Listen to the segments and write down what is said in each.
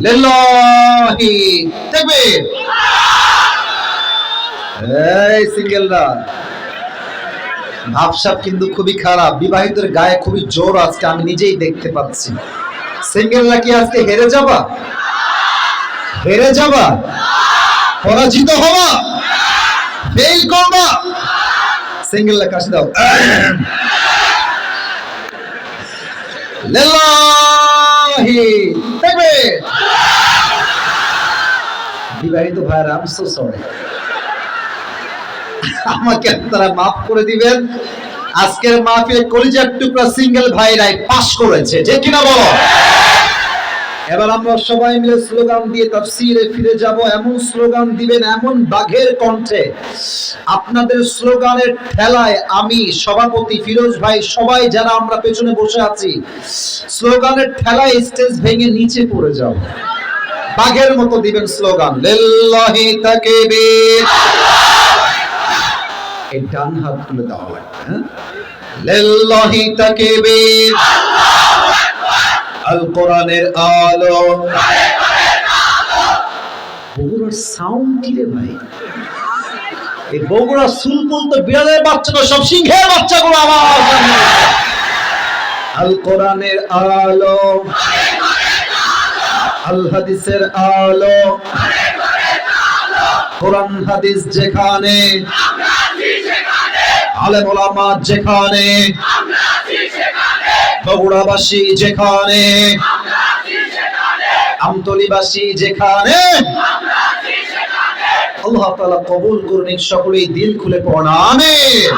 লিল্লাহি তাকবীর। এই সিঙ্গেলরা ভাবসাব কিন্তু খুবই খারাপ, বিবাহিতের গায়ে খুবই জোর আজকে আমি নিজেই দেখতে পাচ্ছি। সিঙ্গেলরা কি আজকে হেরে যাবা? হেরে যাবা? পরাজিত হবা? ফেল করবা? সিঙ্গেলরা কাছে দাও। লিল্লাহি তাকবীর। বিবাহিত ভাইরা আই এম সো সরি, আমাকে আপনারা মাফ করে দিবেন। আজকের মাহফিলে কলিজার টুকরা সিঙ্গেল ভাইরাই পাস করেছে, ঠিক কিনা বলো? এবার আমরা সবাই মিলে স্লোগান দিয়ে তাফসীরে ফিরে যাব। এমন স্লোগান দিবেন, এমন বাঘের কণ্ঠে, আপনাদের স্লোগানের ঠেলায় আমি, সভাপতি ফিরোজ ভাই, সবাই যারা আমরা পেছনে বসে আছি, স্লোগানের ঠেলায় স্টেজ ভেঙে নিচে পড়ে যাব। বাঘের মতো দিবেন স্লোগান, লিল্লাহি তাকবীর। এই ডান হাত তুলে দেওয়া লাগবে, হ্যাঁ? লিল্লাহি তাকবীর। আল কোরআনের আলো। বগুড়ার সাউন্ড কি রে ভাই? এই বগুড়া সুলপুল তো বিড়ালের বাচ্চা না, সব সিংহের বাচ্চাগুলো আওয়াজ। আল কোরআনের আলো, আল হাদিসের আলো। কোরআন হাদিস যেখানে, আলেম ওলামা যেখানে, বগুড়াবাসী যেখানে, আমতলীবাসী যেখানে, আল্লাহ তাআলা কবুল করুন। সকলেই দিল খুলে পড়ুন আমিন।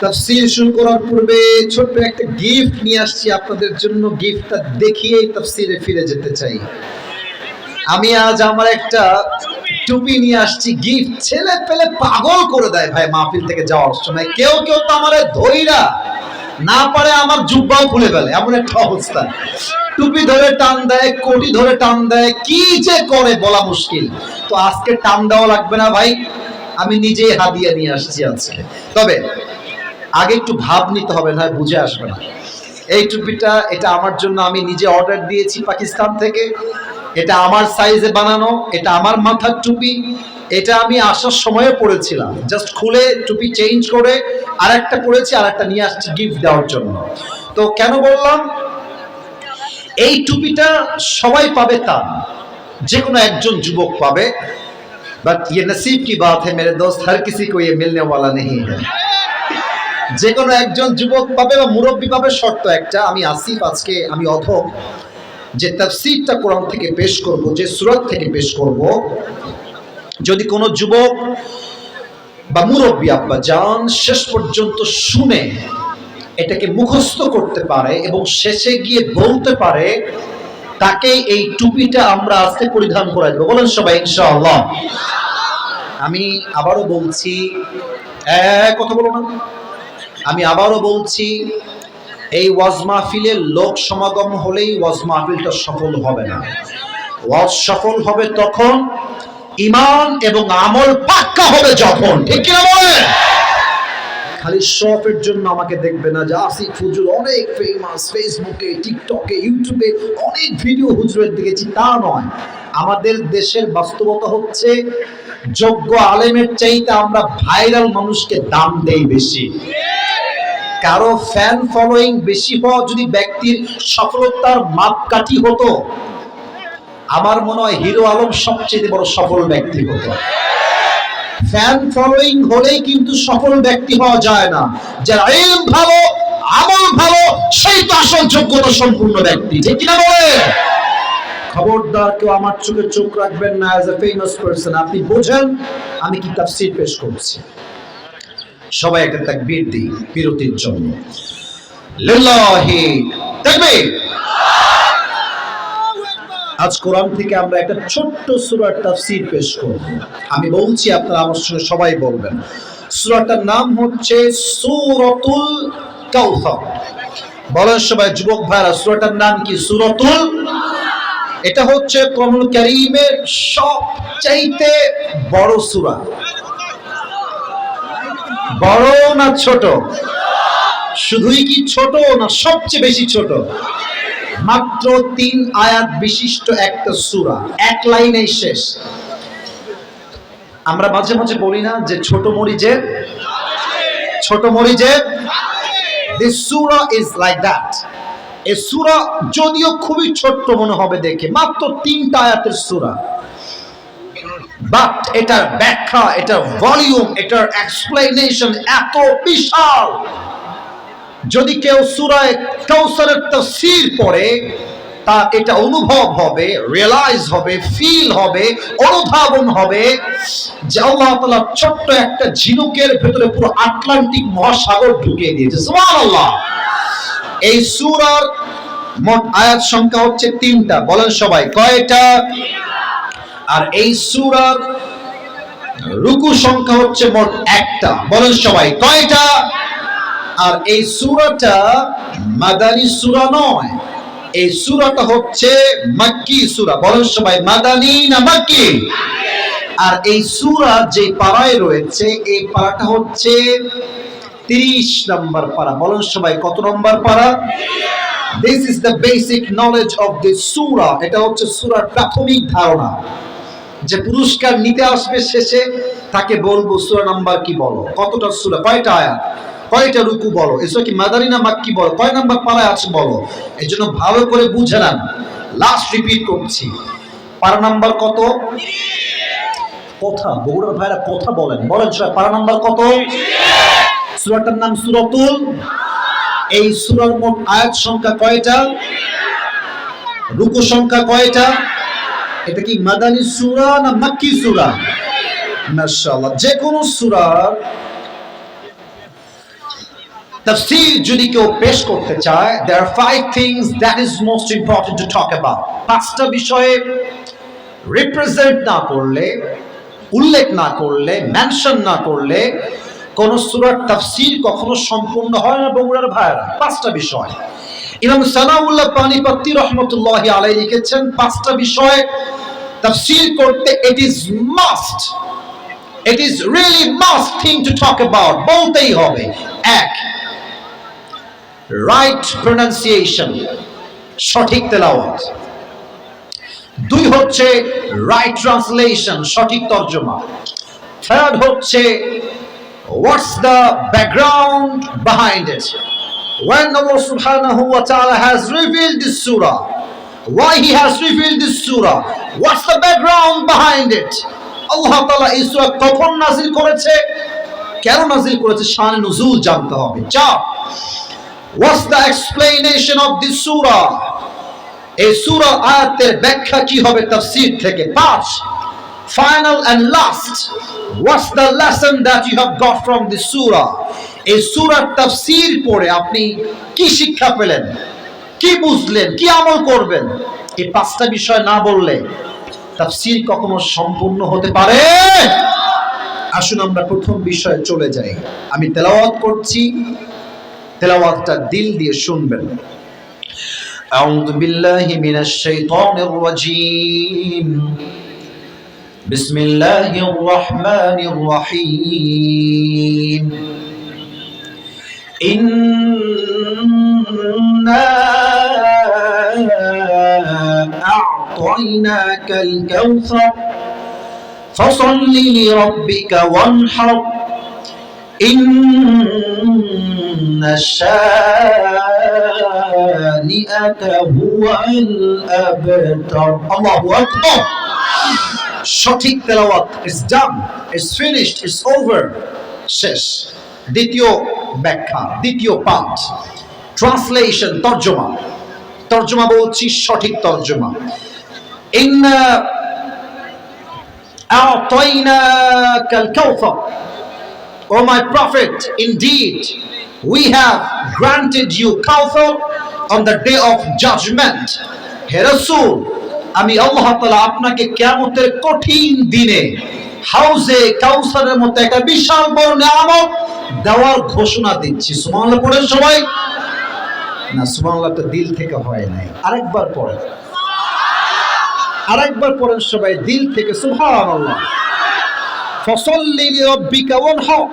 তাফসীর শুরু করার পূর্বে ছোট্ট একটা গিফট নিয়ে আসছি আপনাদের জন্য। গিফটটা দেখিয়েই তাফসীরে ফিরে যেতে চাই। আমি আজ আমার একটা টুপি নিয়ে আসছি গিফট। ছেলে পেলে পাগল করে দেয় ভাই মাহফিল থেকে যাওয়ার সময়। কেউ কেউ তো আমারে ধইরা না পারে আমার জুব্বাও খুলে ফেলে, এমন একটা অবস্থা। টুপি ধরে টান দেয়, কোটি ধরে টান দেয়, কি যে করে বলা মুশকিল। তো আজকে টান দেওয়া লাগবে না ভাই, আমি নিজেই হাদিয়া নিয়ে আসছি আজকে। তবে আগে একটু ভাব নিতে হবে, না বুঝে আসবে না। এই টুপিটা, এটা আমার জন্য, আমি নিজে অর্ডার দিয়েছি পাকিস্তান থেকে। এটা আমার সাইজে বানানো, এটা আমার মাথার টুপি। এটা আমি আসার সময়ে পরেছিলাম, জাস্ট খুলে টুপি চেঞ্জ করে আরেকটা পরেছি, আরেকটা নিয়ে আসছি গিফট দেওয়ার জন্য। তো কেন বললাম এই টুপিটা সবাই পাবে তা না, যে কোনো একজন যুবক পাবে। বাট ये नसीब की बात है मेरे दोस्त, हर किसी को ये मिलने वाला नहीं है। যে কোনো একজন যুবক পাবে বা মুরব্বী পাবে, শর্ত একটা, আমি আসিফ আজকে আমি অধম যে তাফসীরটা কোরআন থেকে পেশ করব, যে সূরা থেকে পেশ করব, যদি কোনো যুবক বা মুরব্বী আব্বা জান শেষ পর্যন্ত শুনে এটাকে মুখস্থ করতে পারে এবং শেষে গিয়ে বলতে পারে, তাকে এই টুপিটা আমরা আজকে পরিধান করাই দেব। বলেন সবাই ইনশাআল্লাহ। আমি আবারও বলছি, কথা বলো না, আমি আবারও বলছি, এই ওয়াজ মাহফিলে লোক সমাগম হলেই ওয়াজ মাহফিলটা সফল হবে না। ওয়াজ সফল হবে তখন ঈমান এবং আমল পাক্কা হবে যখন, ঠিক কি না বলেন? খালি শপের জন্য আমাকে দেখবে না যে আসিফ হুজুর অনেক ফেমাস, ফেসবুকে, টিকটকে, ইউটিউবে অনেক ভিডিও হুজুরের দেখেছি, তা নয়। আমাদের দেশের বাস্তবতা হচ্ছে যোগ্য আলেমের চাইতে আমরা ভাইরাল মানুষকে দাম দেই বেশি। কারো ফ্যান ফলোইং বেশি হওয়া যদি ব্যক্তির সফলতার মাপকাঠি হতো, আমার মনে হয় হিরো আলম সবচেয়ে বড় সফল ব্যক্তি হতো। ফ্যান ফলোইং হলেই কিন্তু সফল ব্যক্তি হওয়া যায় না। যার ইলম ভালো, আমল ভালো, সেই তো আসল যোগ্যতা সম্পূর্ণ ব্যক্তি, ঠিক কিনা বলে? খবরদার কেউ আমার চোখে চোখ রাখবেন না অ্যাজ এ ফেমাস পারসন। আপনি বোঝেন আমি কি তাফসীর পেশ করছি। সবাই একটা তাকবীর দিই বিরতির জন্য। লিল্লাহি তাকবীর। আজ কোরআন থেকে আমরা একটা ছোট্ট সূরার তাফসীর পেশ করব। আমি বলছি, আপনারা আমার সঙ্গে সবাই বলবেন। সূরাটার নাম হচ্ছে সূরাতুল কাউসার। বলেন সবাই, যুবক ভাইরা, সূরাটার নাম কি? সূরাতুল। এটা হচ্ছে কোরআনুল কারীমের সবচাইতে বড় সূরা। বড় না ছোট? শুধুই কি ছোট, না সবচেয়ে বেশি ছোট? মাত্র 3 আয়াত বিশিষ্ট একটা সূরা, এক লাইনেই শেষ। আমরা মাঝে মাঝে বলি না যে ছোট মরিচের this surah is like that. এই সূরা যদিও খুবই ছোট্ট মনে হবে দেখে, মাত্র 3টা আয়াতের সূরা, বাট এটার ব্যাখ্যা, এটার ভলিউম, এটার এক্সপ্লেনেশন এত বিশাল। যদি কেউ সূরা কাউসারের তাফসীর পড়ে, তা এটা অনুভব হবে, রিয়েলাইজ হবে, ফিল হবে, অনুধাবন হবে যে আল্লাহ তাআলা ছোট্ট একটা ঝিনুকের ভেতরে পুরো আটলান্টিক মহাসাগর ঢুকিয়ে দিয়েছে। সুবহানাল্লাহ। এই সূরার মোট আয়াত সংখ্যা হচ্ছে 3টা। বলেন সবাই কয়টা? আর এই সূরার রুকু সংখ্যা হচ্ছে মোট 1টা। বলেন সবাই কয়টা? আর এই সূরাটা মাদানী সূরা নয়, এই সূরাটা হচ্ছে মাক্কি সূরা। বলেন সবাই মাদানী না মাক্কি? আর এই সূরা যে পারায় রয়েছে, এই পারাটা হচ্ছে 30 নম্বর পারা। বলেন সবাই কত নম্বর পারা? This is the basic knowledge of this surah. এটা হচ্ছে সূরার প্রাথমিক ধারণা। যে পুরস্কার নিতে আসবে শেষে, তাকে বলবো সূরা নাম্বার কি বলো, কতটা সূরা, কয়টা আয়াত, কয়টা রুকু বলো, এসব কি মাদানী না মাক্কি বলো, কয় নাম্বার পারায় আছে বলো। এজন্য ভালো করে বুঝে নেন। লাস্ট রিপিট করছি, পারা নাম্বার কত? কথা বগুড়ার ভাইরা কথা বলেন, বলেন সবাই পারা নাম্বার কত? সূরাটার নাম সূরাতুল। এই সূরার মোট আয়াত সংখ্যা কয়টা? রুকু সংখ্যা কয়টা? এটা কি মাদানী সূরা না মাক্কি সূরা? মাশাআল্লাহ। যে কোন সূরার তাফসীর যদি কেউ পেশ করতে চায়, there are 5 things that is most important to talk about. 5টা বিষয়ে রিপ্রেজেন্ট না করলে, উল্লেখ না করলে, মেনশন না করলে কোন সূরার তাফসীর কখনো সম্পূর্ণ হয় না বগুড়ার ভাইরা। 5টা বিষয় ইমাম সানাউল্লাহ পানিপত্তি রাহমাতুল্লাহি আলাইহি লিখেছেন, 5টা বিষয় তাফসীর করতে it is must, it is really must thing to talk about, বলতেই হবে। 1, right pronunciation, সঠিক তেলাওয়াত। 2 হচ্ছে right translation, সঠিক তরজমা। 3rd হচ্ছে what's the background behind it, when Allah subhanahu wa ta'ala has revealed this surah, why he has revealed this surah, what's the background behind it, Allah ta'ala এই সূরা কখন নাযিল করেছে, কেন নাযিল করেছে, শান নুজুল জানতে হবে। 4, what's the explanation of this surah, এই সূরা আয়াতের ব্যাখ্যা কি হবে তাফসীর থেকে। 5, final and last, what's the lesson that you have got from this surah, এই সূরার তাফসীর পড়ে আপনি কি শিক্ষা পেলেন, কি বুঝলেন, কি আমল করবেন। এই 5টা বিষয় না বললে তাফসীর কখনো সম্পূর্ণ হতে পারে। আসুন আমরা প্রথম বিষয়ে চলে যাই। আমি তেলাওয়াত করছি, তেলাওয়াতটা দিল দিয়ে শুনবেন। আউযু বিল্লাহি মিনাশ শাইতানির রাজীম, বিসমিল্লাহির রহমানির রহিম। ইন্না আ'তাইনাকাল কাউসার ফাসাল্লি লিরাব্বিকা ওয়ানহার ইন্না শানিআকা হুয়াল আবতার। আল্লাহু আকবার। সঠিক তেলাওয়াত is done, is finished, is over, শেষ। দ্বিতীয় ব্যাখ্যা, দ্বিতীয় পাঠ, ট্রান্সলেশন, তরজমা। তরজমা বলছি সঠিক তরজমা। ইন্না আ'তাইনাকাল কাউসার, O my prophet, indeed we have granted you Kawthar on the day of judgment. হে রাসূল, আমি আল্লাহ তাআলা আপনাকে কিয়ামতের কঠিন দিনে হাউজে কাউসারের মতো একটা বিশাল বড় নিয়ামত দেওয়ার ঘোষণা দিচ্ছি। সুবহানাল্লাহ পড়েন সবাই। না, সুবহানাল্লাহ তো দিল থেকে হয় নাই, আরেকবার পড়েন, আরেকবার পড়েন সবাই দিল থেকে সুবহানাল্লাহ। ফাসাল্লি লিরাব্বিকা ওয়ানহার,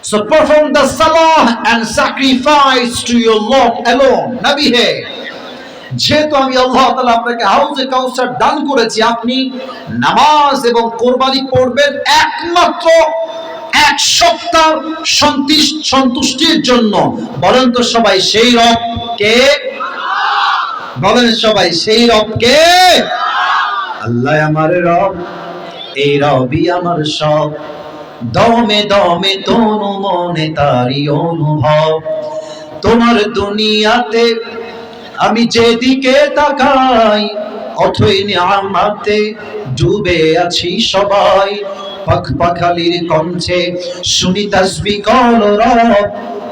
So perform the salah and sacrifice to your Lord alone. Nabi he, যেহেতু আমি আল্লাহ তাআলা আপনাকে হাউজে কাউসার দান করেছি, আপনি নামাজ এবং কোরবানি পড়বেন একমাত্র এক সপ্তাহ সন্তুষ্টির জন্য। বলেন তো সবাই সেই রব কে? বলেন সবাই সেই রব কে? আল্লাহ আমার রব, এই রবই আমার সব, দমে দমে তনু মনে তারি অনুভব। তোমার দুনিয়াতে আমি যেদিকে তাকাই, অথই নিয়ামতে ডুবে আছি সবাই। পাখ পাখালির কণ্ঠে শুনি তাসবিহ করো রব,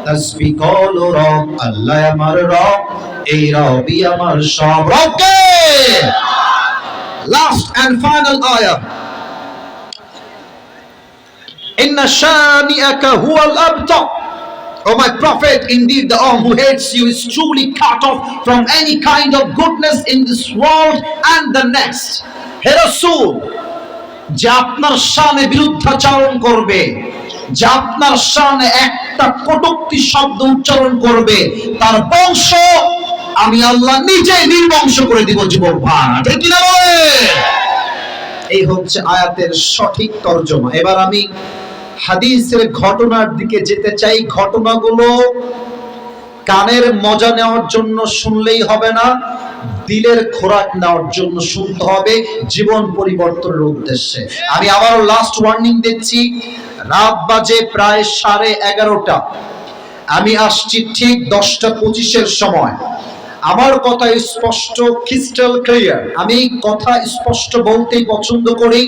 তাসবিহ করো রব। আল্লাহ আমার রব, এই রবই আমার সব। রবকে last and final ayah, inna shani'aka huwal abtar. O my prophet, indeed the one who hates you is truly cut off from any kind of goodness in this world and the next. He Rasul, যে আপনার শানে বিরুদ্ধাচরণ করবে, যে আপনার শানে একটা কটূক্তি শব্দ উচ্চারণ করবে, তার বংশ আমি আল্লাহ নিজে নির্বংশ করে দিব। যুবক ভাই, ঠিক কি না বলে? এই হচ্ছে আয়াতের সঠিক তরজমা। এবার আমি হাদিসের ঘটনার দিকে যেতে চাই। ঘটনাগুলো কানের মজা নেওয়ার জন্য শুনলেই হবে না, দিলের খোরাক নেওয়ার জন্য শুনতে হবে, জীবন পরিবর্তনের উদ্দেশ্যে। আমি আবার লাস্ট ওয়ার্নিং দিচ্ছি, রাত বাজে প্রায় 11:30। আমি আসছি ঠিক 10:25 সময়। আমার কথা স্পষ্ট, ক্রিস্টাল ক্লিয়ার। আমি কথা স্পষ্ট বলতেই পছন্দ করি।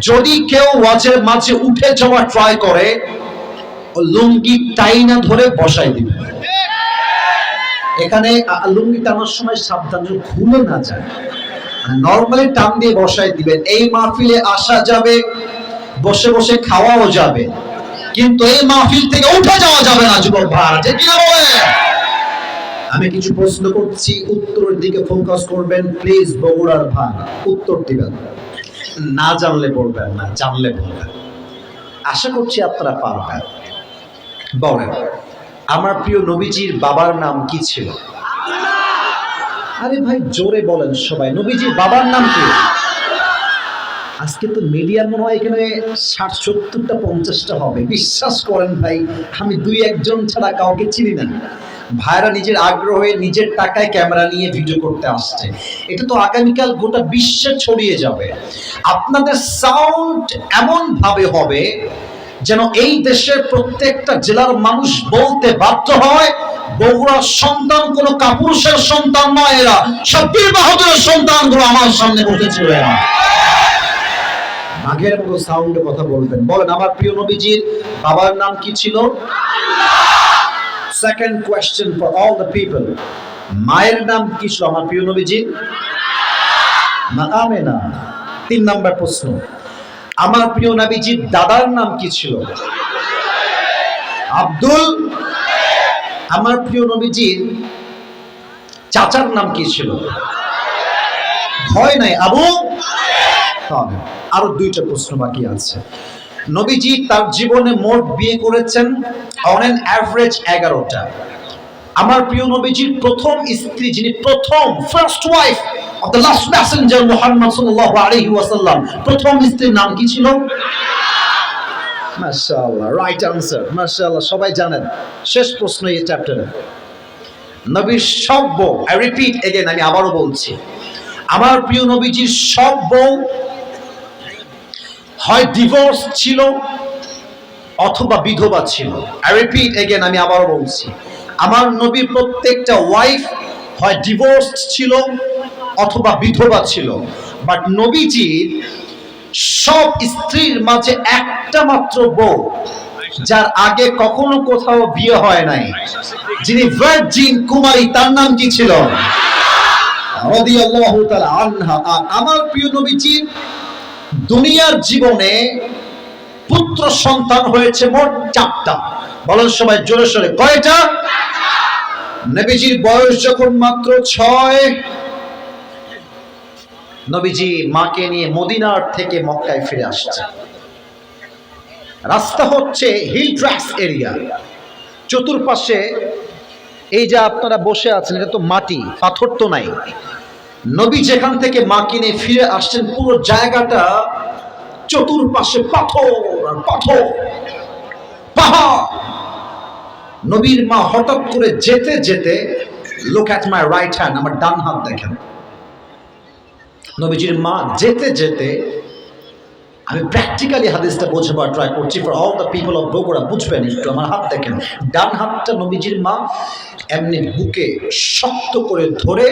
যদি কেউ ওয়াজের মাঝে উঠে যাওয়া ট্রাই করে, লুঙ্গি টাইনা ধরে বসাই দিবে। এখানে লুঙ্গি টানার সময় সাবধান যেন খুলে না যায়, নরমালি টান দিয়ে বসাই দিবেন। এই মাহফিলে আসা যাবে, বসে বসে খাওয়াও যাবে, কিন্তু এই মাহফিল থেকে উঠে যাওয়া যাবে না। যুবক ভাই, ঠিক না বলে? আমি কিছু প্রশ্ন করছি, উত্তরের দিকে ফোকাস করবেন প্লিজ। বগুড়ার ভাই, উত্তর দিবেন, না জানলে বলবেন না, জানলে বলবেন। আশা করছি আপনারা পারবেন। বলেন, আমার প্রিয় নবীজির বাবার নাম কি ছিল? আরে ভাই জোরে বলেন সবাই, নবীজির বাবার নাম কি? আজকে তো মিডিয়ার মনে হয় এখানে 60-70টা 50টা হবে। বিশ্বাস করেন ভাই, আমি 2-1 ছাড়া কাউকে চিনি না। ভাইরা নিজের আগ্রহে নিজের টাকায় ক্যামেরা নিয়ে ভিডিও করতে আসছে। এটা তো আগামীকাল গোটা বিশ্বে ছড়িয়ে যাবে। আপনাদের সাউন্ড এমন ভাবে হবে যেন এই দেশের প্রত্যেকটা জেলার মানুষ বলতে বাধ্য হয়, বগুড়ার সন্তান কোনো কাপুরুষের সন্তান নয়, এরা সব বীর বাহাদুরের সন্তানগুলো আমার সামনে বসেছিল। এরা বাঘের মতো সাউন্ডে কথা বলবেন। বলেন, আমার প্রিয় নবীজির বাবার নাম কি ছিল? Second question for all the people, মায়ের নাম কি ছিল আমার প্রিয় নবীজির? মা আমেনা। 3 নাম্বার প্রশ্ন, আমার প্রিয় নবীজির দাদার নাম কি ছিল? আব্দুল। আমার প্রিয় নবীজির চাচার নাম কি ছিল? ভয় নাই, আবু। আরো 2টা প্রশ্ন বাকি আছে। নবীজি তার জীবনে মোট বিয়ে করেছেন অন অ্যান অ্যাভারেজ 11টা। আমার প্রিয় নবীজির প্রথম স্ত্রী, যিনি প্রথম first wife of the last Messenger Muhammad সাল্লাল্লাহু আলাইহি ওয়াসাল্লাম, প্রথম স্ত্রীর নাম কি ছিল? মাশাআল্লাহ, রাইট আনসার। মাশাআল্লাহ, সবাই জানেন। শেষ প্রশ্ন এই চ্যাপ্টারে, নবীর সব বউ, আই রিপিট এগেন, আমি আবারও বলছি, আমার প্রিয় নবীজির সব বউ হয় ডিভোর্স ছিল অথবা বিধবা ছিল। আই রিপিট এগেন, আমি আবারও বলছি, আমার নবীর প্রত্যেকটা ওয়াইফ হয় ডিভোর্স ছিল অথবা বিধবা ছিল। বাট নবীজির সব স্ত্রীর মাঝে একটা মাত্র বউ, যার আগে কখনো কোথাও বিয়ে হয় নাই, যিনি ভার্জিন কুমারী, তার নাম কি ছিল? রাদিয়াল্লাহু তাআলা আনহা। আর আমার প্রিয় নবীজির দুনিয়ার জীবনে পুত্র সন্তান হয়েছে মোট 4টা। বলেন সবাই জোরে সোরে, কয়টা? নবীজির বয়স যখন মাত্র 6, নবীজি মাকে নিয়ে মদিনার থেকে মক্কায় ফিরে আসছে। রাস্তা হচ্ছে হিল ট্র্যাক্স এরিয়া, চতুর্পাশে এই যে আপনারা বসে আছেন এটা তো মাটি, পাথর তো নাই। নবী যেখান থেকে মা কিনে ফিরে আসছেন পুরো জায়গাটা চতুর্পাশে পাথর আর পাথর, পাহাড়। নবীর মা হঠাৎ করে যেতে যেতে, look at my right hand, আমার ডান হাত দেখেন। নবীজির মা যেতে যেতে, আমি প্র্যাকটিক্যালি হাদিসটা বোঝাবার ট্রাই করছি for all the people of Bogura, বুঝবেন একটু। আমার হাত দেখেন, ডান হাতটা নবীজির মা এমনি বুকে শক্ত করে ধরে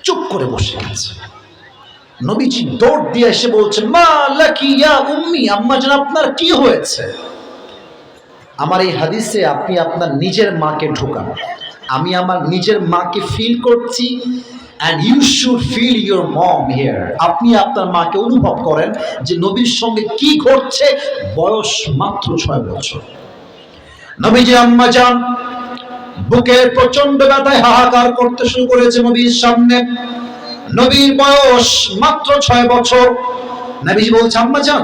চুপ করে বসে গেছে। নবীজি দৌড় দিয়ে এসে বলছে, মা লাকি ইয়া উম্মি, আম্মা জান আপনার কি হয়েছে? আমার এই হাদিসে আপনি আপনার নিজের মাকে ঢোকান। আমি আমার নিজের মাকে ফিল করছি, and you should feel your mom here. আপনি আপনার মাকে অনুভব করেন যে নবীর সঙ্গে কি ঘটছে। বয়স মাত্র 6 বছর। নবীজি আম্মা জান বুকের প্রচন্ড ব্যথায় হাহাকার করতে শুরু করেছে নবীর সামনে। নবীর বয়স মাত্র 6 বছর। নবীজি বলছে, আম্মা জান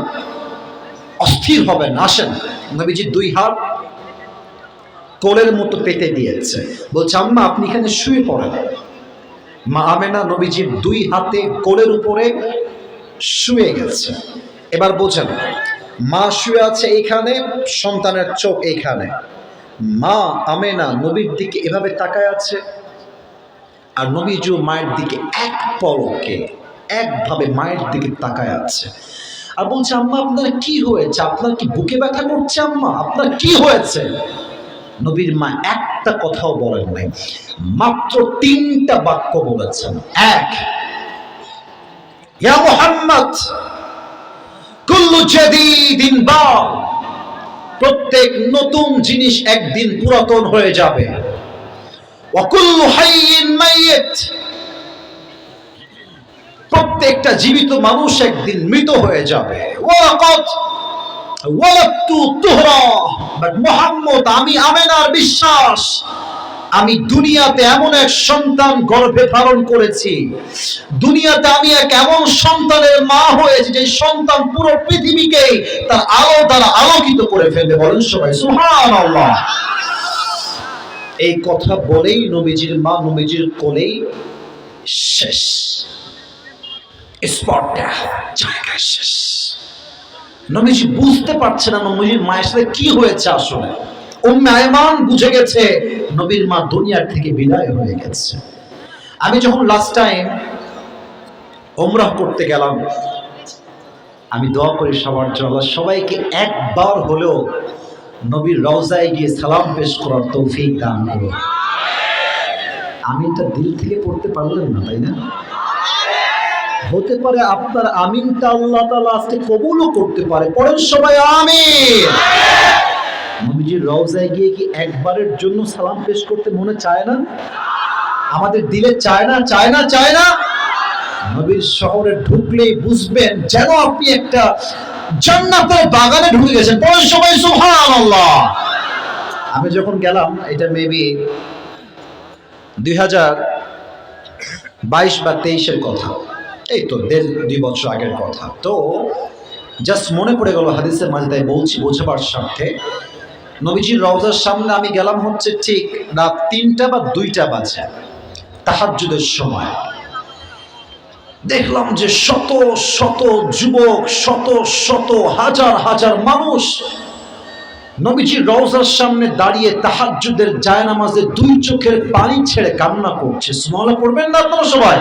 অস্থির হবেন, আসেন। নবীজি 2 হাত কোলের মতো পেতে দিয়েছে, বলছে আম্মা আপনি এখানে শুয়ে পড়েন। মা আমেনা নবীজির 2 হাতে কোলের উপরে শুয়ে গেছে। এবার বোঝেন, মা শুয়ে আছে এইখানে, সন্তানের চোখ এইখানে। মা আমেনা নবীর দিকে এভাবে তাকায় আছে, আর নবীজিও মায়ের দিকে এক পলকে একভাবে মায়ের দিকে তাকায় আছে। আর বলছে, আম্মা আপনার কি হয়েছে? আপনার কি বুকে ব্যথা করছে? আম্মা আপনার কি হয়েছে? নবীর মা একটা কথাও বলেন নাই, মাত্র 3টা বাক্য বলেছেন। 1, ইয়া মুহাম্মদ কুল্লু জাদীদিন বাল, প্রত্যেক নতুন জিনিস একদিন পুরাতন হয়ে যাবে। ওয়া কুল্লু হাইয়িন মাইয়িত, প্রত্যেকটা জীবিত মানুষ একদিন মৃত হয়ে যাবে। ওয়ালাকাদ ওয়ালাদতু তুহরা, বাট মুহাম্মদ আমি আমেনার বিশ্বাস, আমি দুনিয়াতে এমন এক সন্তান গর্ভে ধারণ করেছি, দুনিয়াতে আমি এক এমন সন্তানের মা হয়েছি যে সন্তান পুরো পৃথিবীকে তার আলো দ্বারা আলোকিত করে ফেলবে। বলেন সবাই সুবহানাল্লাহ। এই কথা বলেই নবীজির মা নবীজির কোলেই শেষ, স্পটটা জায়গায় শেষ। নবীজি বুঝতে পারছে না নবীজির মায়ের সাথে কি হয়েছে। আসলে উম্মে আয়মান বুঝে গেছে নবীর মা দুনিয়ার থেকে বিদায় হয়ে গেছে। আমি যখন লাস্ট টাইম উমরাহ করতে গেলাম, আমি দোয়া করি সবার জন্য সবাইকে একবার হলেও নবীর রওজায় গিয়ে সালাম পেশ করার তৌফিক দান করুন। আমিনটা দিল থেকে পড়তে পারলেন না, তাই না? হতে পারে আপনার আমিনটা আল্লাহ তাআলা আজকে কবুলও করতে পারে। পড়েন সবাই আমিন। নবীজির রওজায় গিয়ে কি একবারের জন্য সালাম পেশ করতে মনে চায় না? আমাদের দিলে চায় না, চায় না, চায় না? নবীর শহরে ঢুকলেই বুঝবেন যেন আপনি একটা জান্নাতের বাগানে ঢুকে গেছেন। পড়েন সবাই সুবহানাল্লাহ। আমি যখন গেলাম, এটা মেবি 2022 বা 23-এর কথা, এই তো 1.5-2 বছর আগের কথা। তো জাস্ট মনে পড়ে গেল হাদিসের মাঝে, তাই বলছি বোঝাবার স্বার্থে। নবীজির রওজার সামনে আমি গেলাম হচ্ছে ঠিক রাত 3টা বা 2টা বাজে, তাহাজ্জুদের সময়। দেখলাম যে শত শত যুবক, শত শত হাজার হাজার মানুষ নবীজির রওজার সামনে দাঁড়িয়ে তাহাজ্জুদের জায়নামাজে 2 চোখের পানি ছেড়ে কান্না করছে। সুবহানাল্লাহ পড়বেন না আপনারা সবাই?